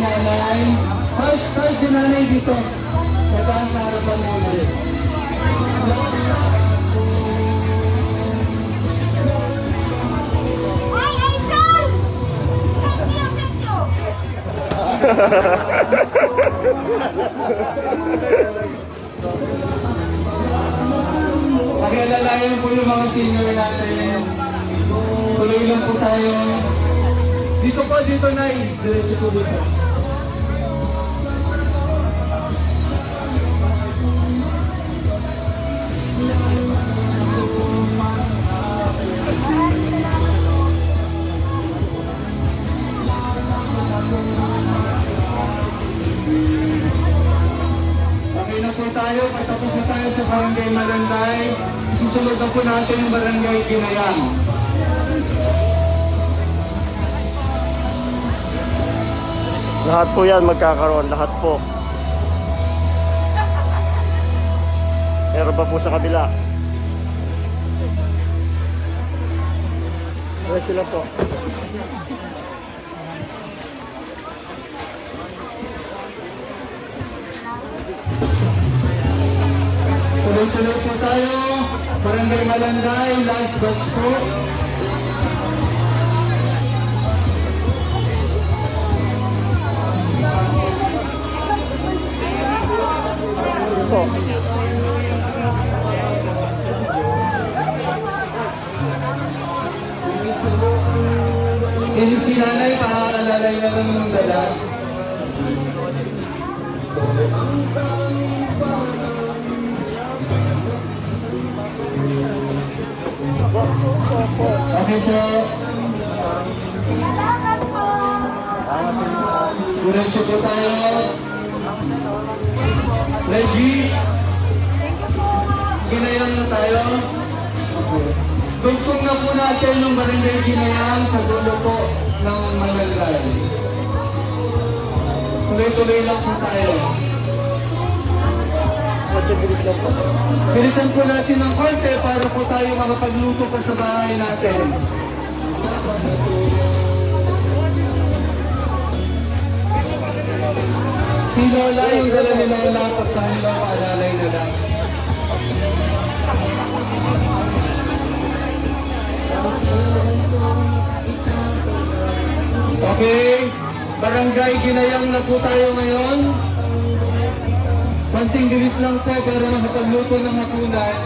nanay. Sarge si nanay dito. Nagkaan sa harapan mo ulit. Pakialalayan po yung mga senior natin. Tuloy lang po tayo. Dito po, dito na diretso po dito. Okay na po tayo. Patapos na tayo sa Barangay Malanday. Susunod na po natin yung Barangay Ginayang. Lahat po yan magkakaroon, lahat po. Meron pa po sa kabila. Diretso lang po. Tuloy-tuloy po tayo. Barangay Malanday, last batch po. Po. Si nanay, paalalay na lang yung dala. Okay po. Diretso po tayo. Reggie. Ginayang na tayo. Tugtog na po natin yung Barangay Ginayang sa dulo po ng Malalay. Tuloy-tuloy lang po tayo. Bilisan po natin ng konti para po tayo makapagluto pa sa bahay natin. Si Lola, yung dala ni Lola, pagkain lang paalalay na lang. Okay, Barangay Ginayang na po tayo ngayon. Konting bilis lang po para makapagluto ng hapunan.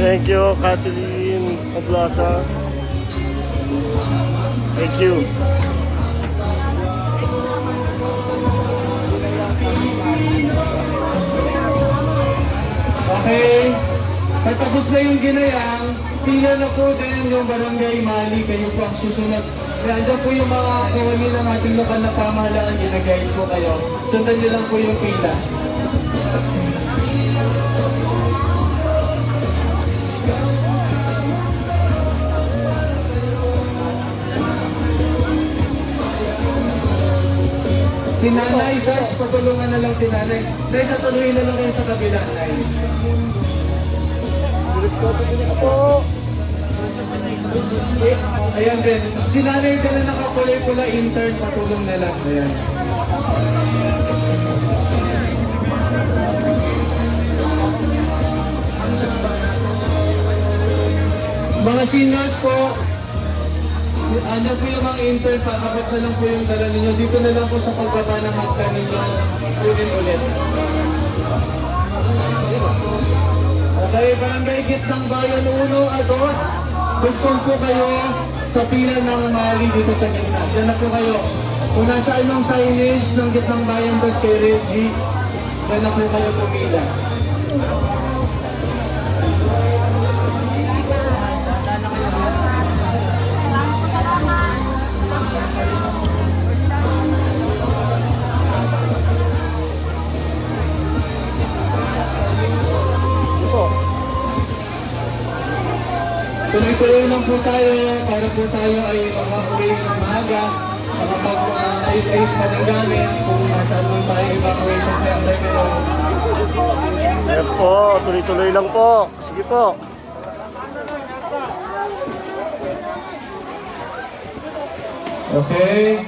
Thank you, Kathleen Oblasa. Thank you. Okay, patapos na yung Ginayang, pila na po din yung Barangay Mali, kayo po ang susunod. Nandiyan po yung mga kawani ng ating lokal na pamahalaan, ginagayad po kayo. Sundan niyo lang po yung pila. Si Nanay, Sarge, patulungan na lang si Nanay. Nay, sasaluhin na lang kayo sa kabila, Nay. Ayan din. Si Nanay din na nakakulay-pula intern, patulong na lang. Ayan. Mga seniors po, ano po yung mga intern, pakabot na lang po yung dala ninyo. Dito na lang po sa pagbaba ng magka ninyo. Ulit. Okay, Barangay Gitnang Bayan 1 at 2. Tugtong po kayo sa pila ng Mali dito sa gitna. Diyan na po kayo. Kung nasa anong signage ng Gitnang Bayan bus kay Reggie, diyan na po kayo pumila. Tuloy-tuloy lang po tayo para po tayo ay makakauwi ng maaga, makapag-ayos-ayos pa ng gamit kung nasaan man tayo evacuation center ngayon. Ayan po, tuloy-tuloy lang po. Sige po. Okay.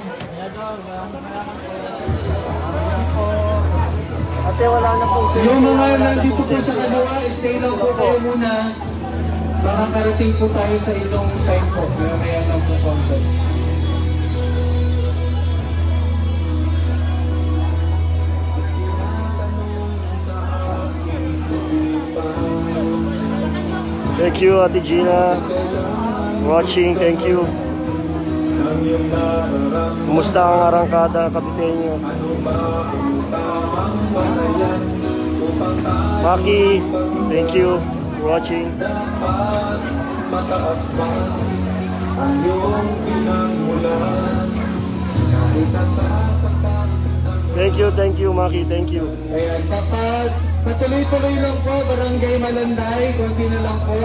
Ate, wala na pong Yung mga nandito po sa kaliwa, stay lang po kayo muna. Makakarating po tayo sa inyong side po. Maya lang po konti. Thank you, Ate Gina. Watching, thank you. Kumusta ang arangkada, Kapitenyo? Maki, thank you for watching. Thank you, Maki, thank you. Ayan, kapag patuloy-tuloy lang po, Barangay Malanday, konti na lang po.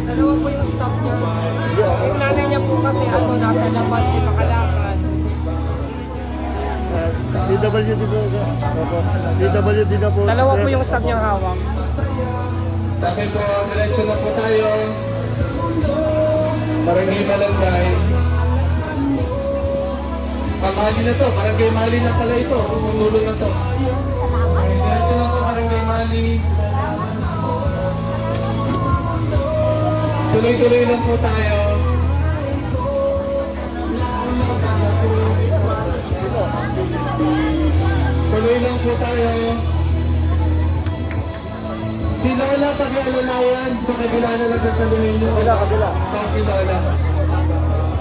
Dalawa po yung staff niya. Yung nanay niya po kasi nasa labas, yung makalakad. DWD po. Opo. DWD na po. Dalawa po yung staff niyang hawak. Tapos po, diretso na po tayo. Barangay Malanday. Pamali na to, Barangay Mali na pala ito. Tumutulo na to. Okay, diretso na po, Barangay Mali. Tuloy-tuloy lang po tayo. Tuloy lang po tayo. Si Lola, pag-ialalayan, sa kabila na lang sasaluhin nyo. Kabila. Thank you, Lola.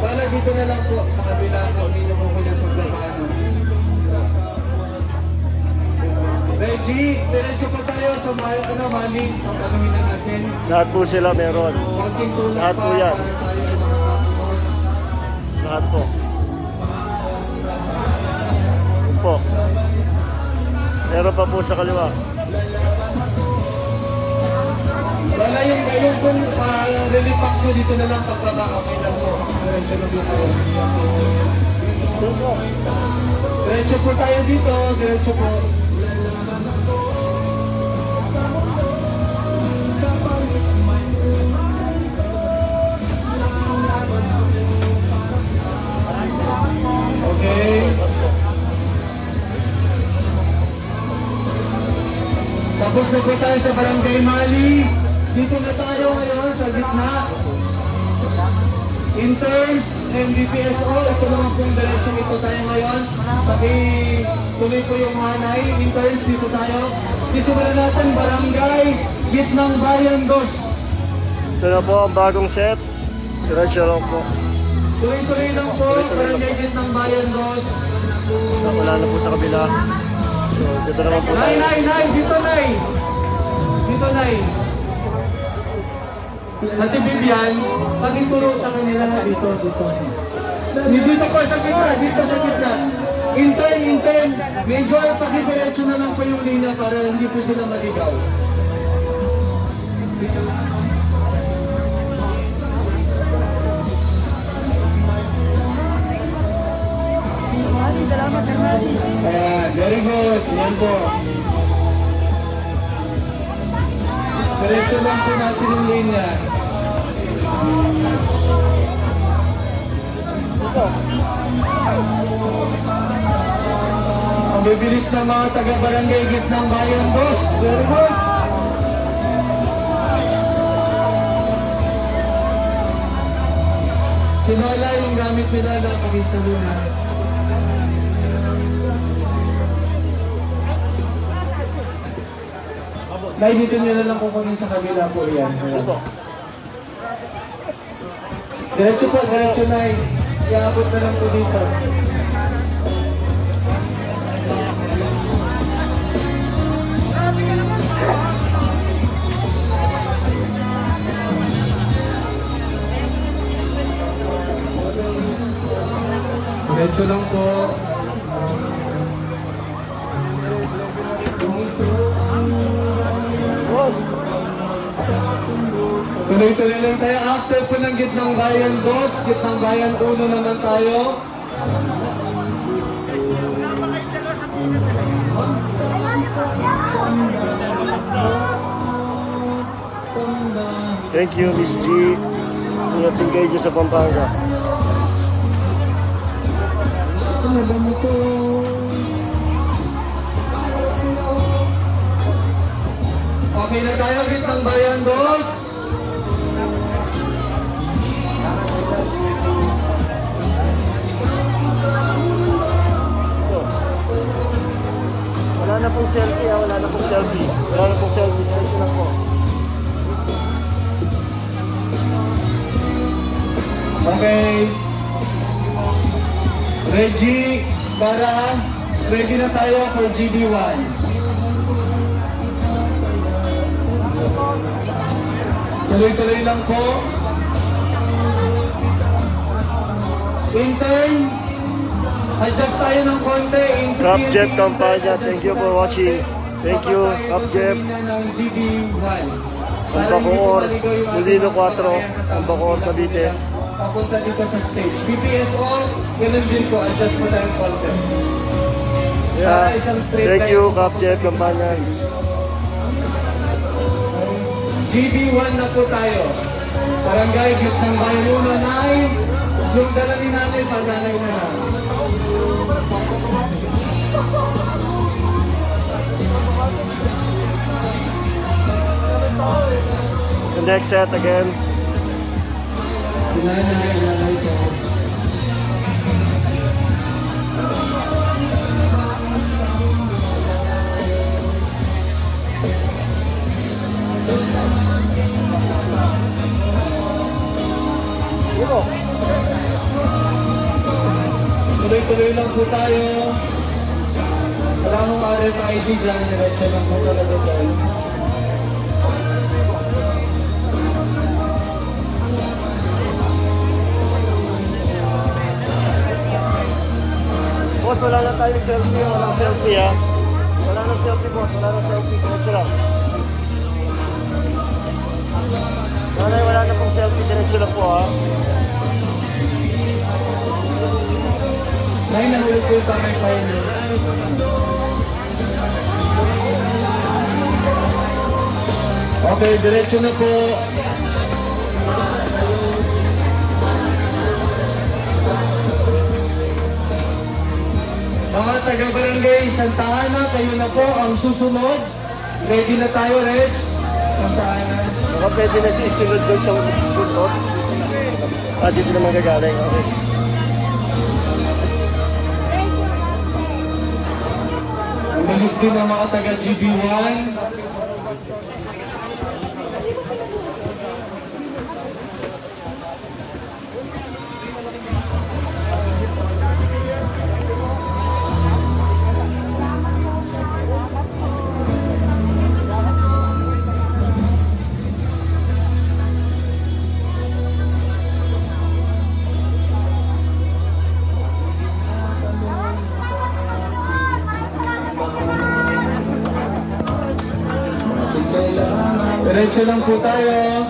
Para dito na lang po, sa kabila, kung hindi nyo po kanyang paglamaan. Reggie, diretso pa tayo sa Mali. Ang tanongin na natin. Lahat po sila meron. Konting tulak Lahat pa po yan. para tayo ay makatapos. Lahat po. Yun po. Meron pa po sa kaliwa. Wala yung kung relief pack nyo dito na lang pagbaba. Okay lang po. Diretso na dito. Diretso po tayo dito. Diretso po. Okay. Tapos na po tayo sa Barangay Mali. Dito na tayo ngayon sa gitna. Interns and BPSO, ito naman pong diretso ito tayo ngayon. Tuloy po yung hanay. Interns, dito tayo. Isimulan natin Barangay Gitnang Bayan 2. Ito na po ang bagong set. Diretso lang po. Tuloy-tuloy lang po, Barangay Gitnang Bayan 2. Wala na po sa kabila. So, dito naman po Nay, tayo. nay, nay! Dito, nay! Dito, nay! Ate Bibian, pag-ituro sa kanila na dito. Dito po sa gitna, dito sa gitna. Intern. Medyo pag-diretso na lang po yung linya para hindi po sila maligaw. Ayan, very good. Yan po. Diretso lang po natin yung linya. Ang bibilis ng mga taga-barangay Gitnang Bayan 2. Very good. Sinala yung gamit nila na pag-isalunan. Nay, dito nyo na lang kukunin sa kabila po yan. Diretso po, diretso Nay. Iabot na lang po dito. Diretso lang po. Tuloy-tuloy lang tayo. After po ng Gitnang Bayan 2, Gitnang Bayan 1 naman tayo. Thank you, Miss G. Ingatin kayo dyan sa Pampanga. Ano ba mo to? Okay na tayo, Gitnang Bayan, boss. Wala na pong selfie, ha? Wala na pong selfie. Wala na pong selfie. Diretso na po. Okay. Reggie, para ready na tayo for GB1. Tuloy-tuloy lang po. Intern, adjust tayo ng konti. Cap Jeff Campanya, thank you for watching. Thank you, Cap Jeff. Ng GB1. Ang Bacoor, Molino 4, ang Bacoor, Cavite. Papunta dito sa stage. DPS all, ganun din po. Adjust po tayong konti. Yeah, Para isang straight thank line you, po Cap Jeff Campanya. GB1 na po tayo. Barangay Gitnang Bayan 1, 9. Yung dala ni nanay, pananay na lang. The next set again. Si nanay po. Tuloy-tuloy lang po tayo. Wala akong RFID dyan. Diretso lang po talaga dyan. Boss, wala na tayong selfie. Walang selfie, ha? Wala na selfie, boss. Wala na selfie. Diretso lang. Wala na pong selfie. Diretso lang po, ha? Nay, nahulog po yung kamay pa yun. Okay, diretso na po. Mga taga-barangay Santa Ana, kayo na po ang susunod. Ready na tayo, Reg? Santa Ana. Baka pwede na siya isunod doon sa buntot. Dito na magagaling. Okay. Ang bilis din ng mga taga-GB1. Diretso lang po tayo.